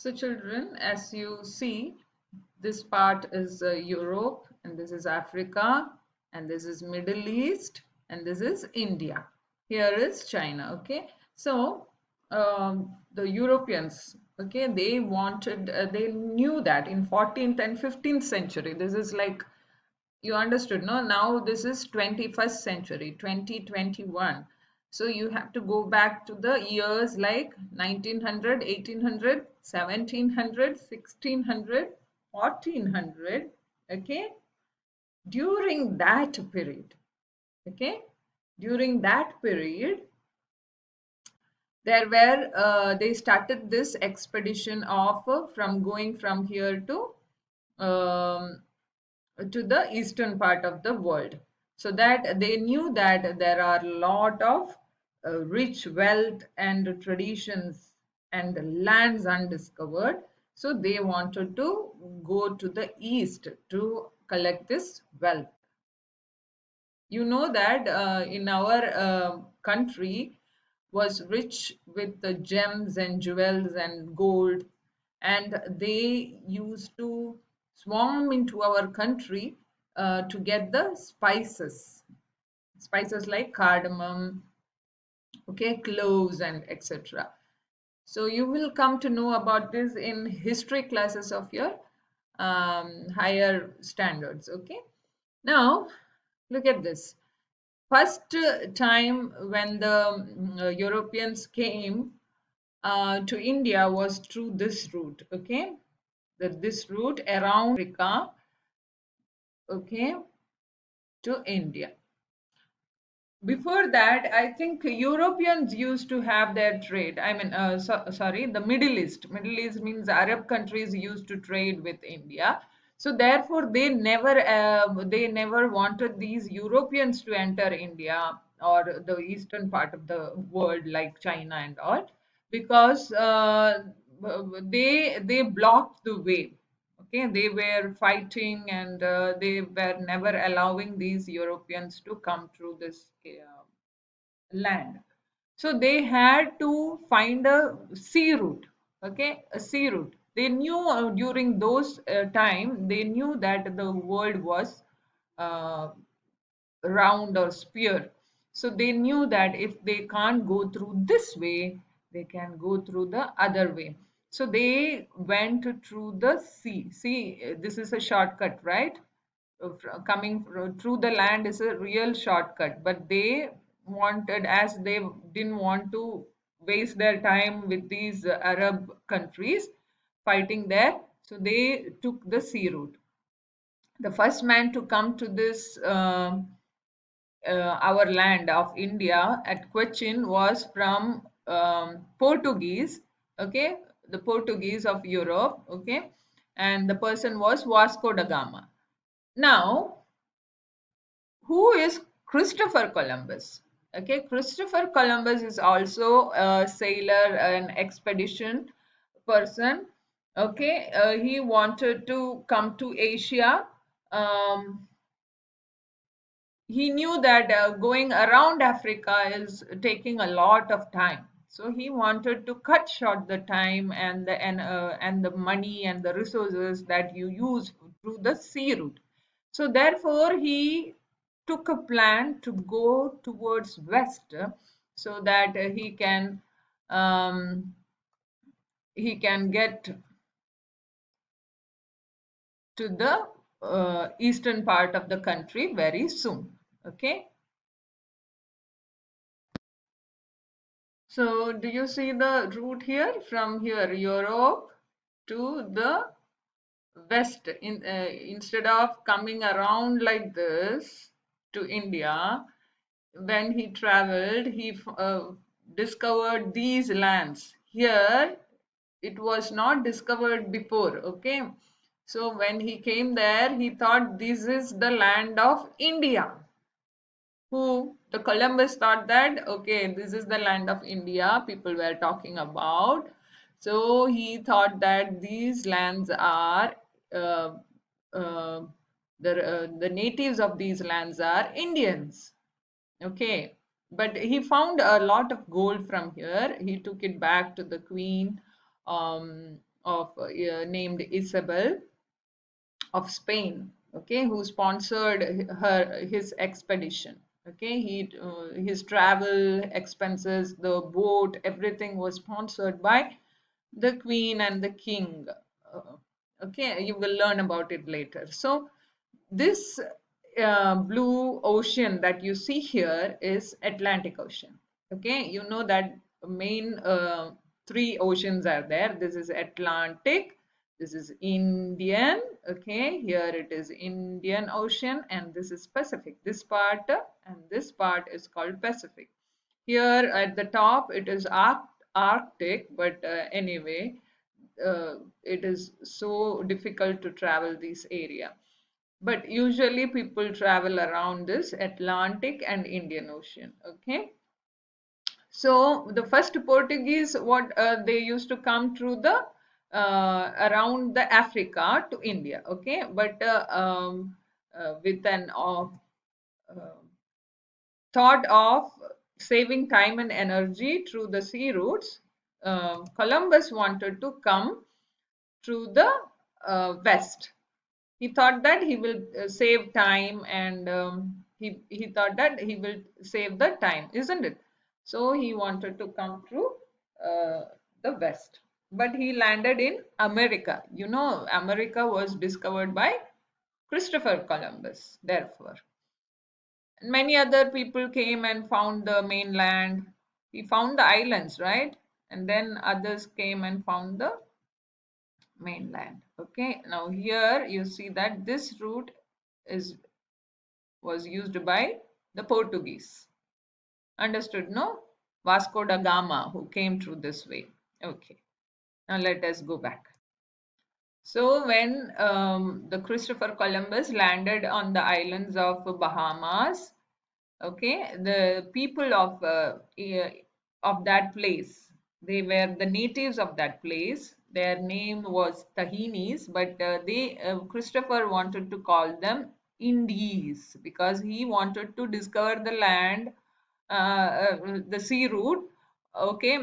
So children, as you see, this part is Europe, and this is Africa, and this is Middle East, and this is India. Here is China. Okay. So the Europeans, okay, they wanted, they knew that in 14th and 15th century, this is like, you understood, no? Now this is 21st century, 2021. So you have to go back to the years like 1900, 1800, 1700, 1600, 1400. Okay, during that period, okay, during that period, there were they started this expedition of from going from here um, to the eastern part of the world, so that they knew that there are a lot of rich wealth and traditions and lands undiscovered. So they wanted to go to the east to collect this wealth. You know that in our country was rich with the gems and jewels and gold, and they used to swarm into our country to get the spices like cardamom, okay, cloves, and etc. So you will come to know about this in history classes of your higher standards. Okay, now look at this. First time when the Europeans came to India was through this route, okay? This route around Africa, okay, to India. Before that, I think Europeans used to have their trade. I mean, sorry, the Middle East. Middle East means Arab countries used to trade with India. So therefore, they never wanted these Europeans to enter India or the eastern part of the world like China and all, because they blocked the way. Okay, they were fighting, and they were never allowing these Europeans to come through this land. So they had to find a sea route. Okay, a sea route. They knew during those time, they knew that the world was uh, round or sphere. So they knew that if they can't go through this way, they can go through the other way. So they went through the sea. See, this is a shortcut, right? Coming through the land is a real shortcut, but they wanted, as they didn't want to waste their time with these Arab countries fighting there, so they took the sea route. The first man to come to this our land of India at Cochin was from Portuguese, okay, the Portuguese of Europe, okay, and the person was Vasco da Gama. Now, who is Christopher Columbus? Okay, Christopher Columbus is also a sailor, an expedition person. Okay, he wanted to come to Asia. Um, he knew that going around Africa is taking a lot of time. So he wanted to cut short the time and the money and the resources that you use through the sea route. So therefore, he took a plan to go towards west, so that he can get to the eastern part of the country very soon. Okay. So do you see the route here from here, Europe to the west? Instead of coming around like this to India, when he traveled, he discovered these lands. Here, it was not discovered before, okay? So when he came there, he thought this is the land of India. Who? The Columbus thought that, okay, this is the land of India people were talking about. So he thought that these lands are uh, uh, the natives of these lands are Indians. Okay, but he found a lot of gold from here. He took it back to the queen. of named Isabel of Spain, okay, who sponsored his expedition. Okay, his travel expenses, the boat, everything was sponsored by the Queen and the King. Uh, okay, you will learn about it later. So this blue ocean that you see here is Atlantic Ocean. Okay, you know that main three oceans are there. This is Atlantic, this is Indian. Okay, here it is Indian Ocean, and this is Pacific. This part and this part is called Pacific. Here at the top it is Arctic, but anyway, it is so difficult to travel this area. But usually people travel around this Atlantic and Indian Ocean. Okay, so the first Portuguese, what they used to come through the around the Africa to India. Okay, but with an thought of saving time and energy through the sea routes, Columbus wanted to come through the west. He thought that he will save time, and he thought that he will save the time, isn't it? So he wanted to come through uh, the west, but he landed in America. You know, America was discovered by Christopher Columbus, therefore. And many other people came and found the mainland. He found the islands, right? And then others came and found the mainland. Okay, now here you see that this route is was used by the Portuguese. Understood, no? Vasco da Gama, who came through this way. Okay, now let us go back. So when the Christopher Columbus landed on the islands of Bahamas, okay, the people of that place, they were the natives of that place. Their name was Tahinis, but they Christopher wanted to call them Indies because he wanted to discover the land, the sea route, okay,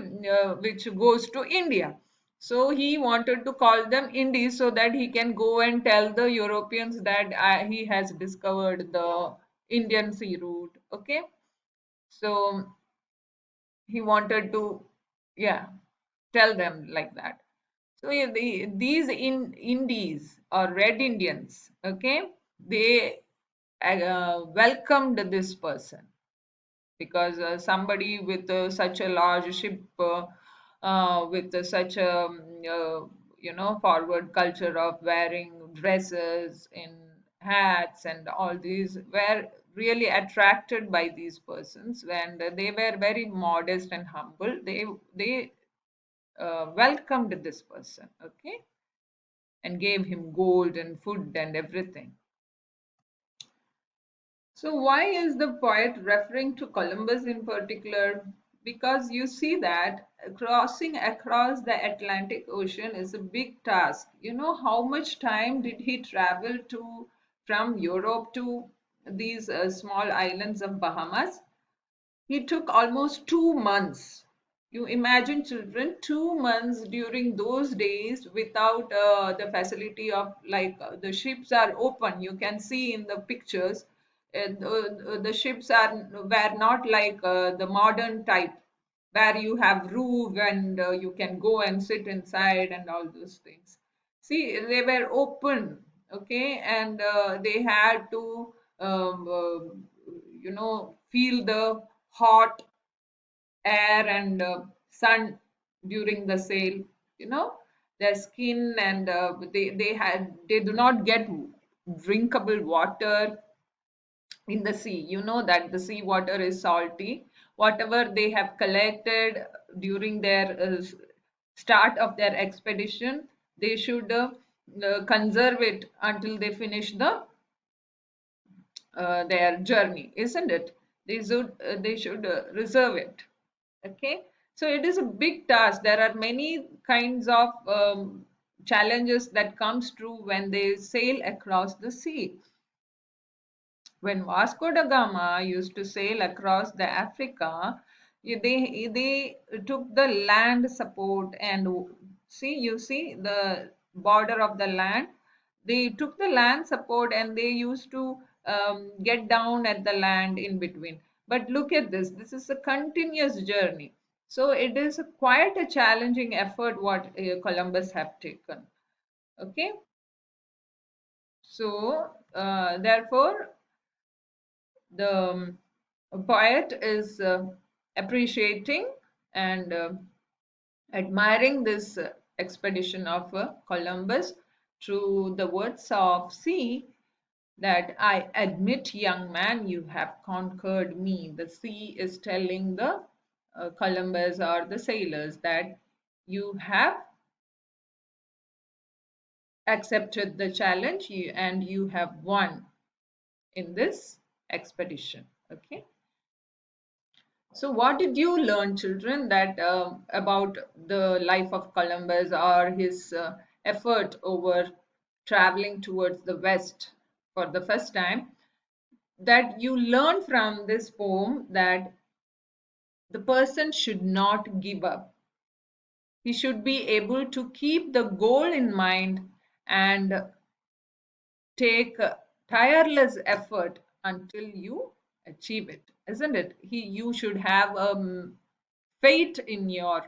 which goes to India. So he wanted to call them Indies so that he can go and tell the Europeans that he has discovered the Indian sea route. Okay, so he wanted to, yeah, tell them like that. So yeah, these Indies or Red Indians, okay, they welcomed this person because somebody with such a large ship, with such a forward culture of wearing dresses and hats and all these, were really attracted by these persons, and they were very modest and humble. They welcomed this person, okay, and gave him gold and food and everything. So why is the poet referring to Columbus in particular? Because you see that crossing across the Atlantic Ocean is a big task. You know how much time did he travel to from Europe to these small islands of Bahamas? He took almost 2 months. You imagine, children, 2 months during those days without the facility of, like, the ships are open. You can see in the pictures, the ships were not like the modern type where you have roof and you can go and sit inside and all those things. See, they were open, okay, and they had to, feel the hot air and sun during the sail. You know, their skin, and they do not get drinkable water in the sea. You know that the sea water is salty. Whatever they have collected during their start of their expedition, they should conserve it until they finish their journey, isn't it? They should reserve it. Okay, so it is a big task. There are many kinds of challenges that comes through when they sail across the sea. When Vasco da Gama used to sail across the Africa, they took the land support and See, you see the border of the land. They took the land support and they used to get down at the land in between. But look at this. This is a continuous journey. So it is quite a challenging effort what Columbus have taken. Okay. So therefore, the poet is appreciating and admiring this expedition of Columbus through the words of sea that I admit, young man, you have conquered me. The sea is telling the Columbus or the sailors that you have accepted the challenge and you have won in this expedition. Okay. So, what did you learn, children, that about the life of Columbus or his effort over traveling towards the west for the first time? That you learn from this poem that the person should not give up. He should be able to keep the goal in mind and take tireless effort until you achieve it, isn't it? You should have faith in your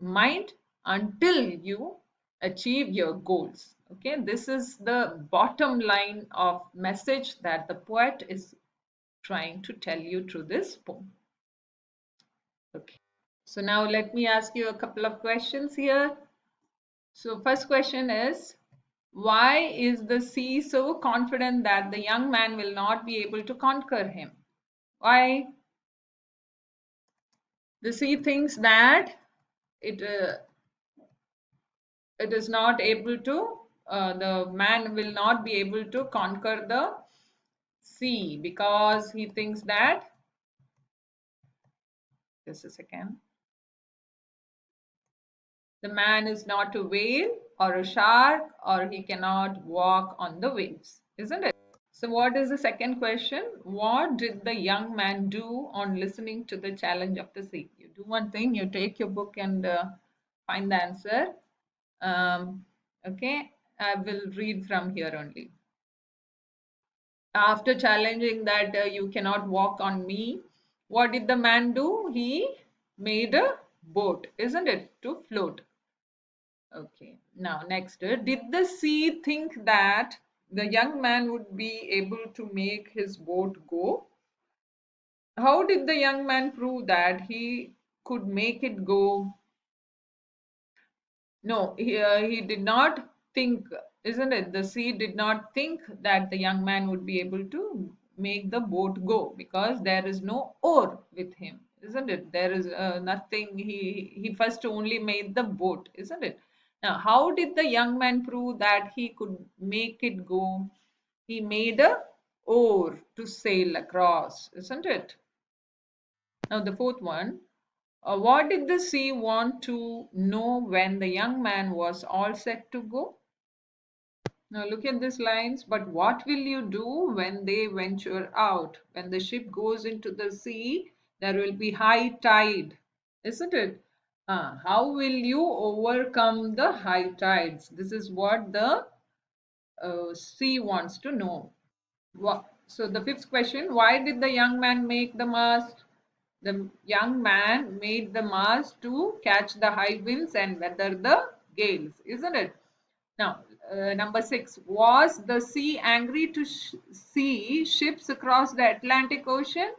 mind until you achieve your goals. Okay, this is the bottom line of message that the poet is trying to tell you through this poem. Okay, so now let me ask you a couple of questions here. So first question is, why is the sea so confident that the young man will not be able to conquer him? Why? The sea thinks that it it is not able to, the man will not be able to conquer the sea because he thinks that, just a second, the man is not a whale or a shark or he cannot walk on the waves, isn't it? So, what is the second question? What did the young man do on listening to the challenge of the sea? You do one thing, you take your book and find the answer. Okay, I will read from here only. After challenging that you cannot walk on me, what did the man do? He made a boat, isn't it, to float. Okay, now next, did the sea think that the young man would be able to make his boat go? How did the young man prove that he could make it go? No, he did not think, isn't it? The sea did not think that the young man would be able to make the boat go because there is no oar with him, isn't it? There is nothing. He first only made the boat, isn't it? Now, how did the young man prove that he could make it go? He made a oar to sail across, isn't it? Now, the fourth one. What did the sea want to know when the young man was all set to go? Now look at these lines. But what will you do when they venture out? When the ship goes into the sea, there will be high tide, isn't it? How will you overcome the high tides? This is what the sea wants to know. So the fifth question, why did the young man make the mast? The young man made the mast to catch the high winds and weather the gales, isn't it? Now, number six, was the sea angry to see ships across the Atlantic Ocean?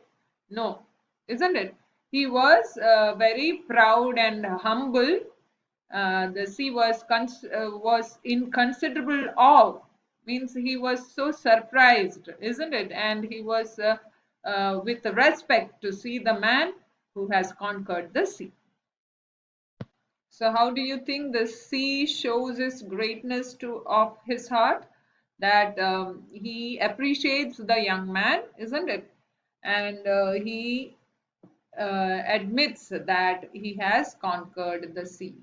No, isn't it? He was very proud and humble. The sea was in considerable awe. Means he was so surprised, isn't it? And he was with respect to see the man who has conquered the sea. So how do you think the sea shows his greatness to of his heart? That he appreciates the young man, isn't it? And he admits that he has conquered the sea,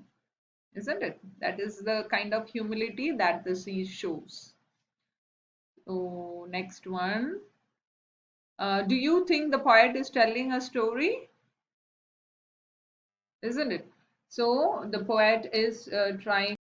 isn't it? That is the kind of humility that the sea shows. So next one. Do you think the poet is telling a story? Isn't it? So the poet is trying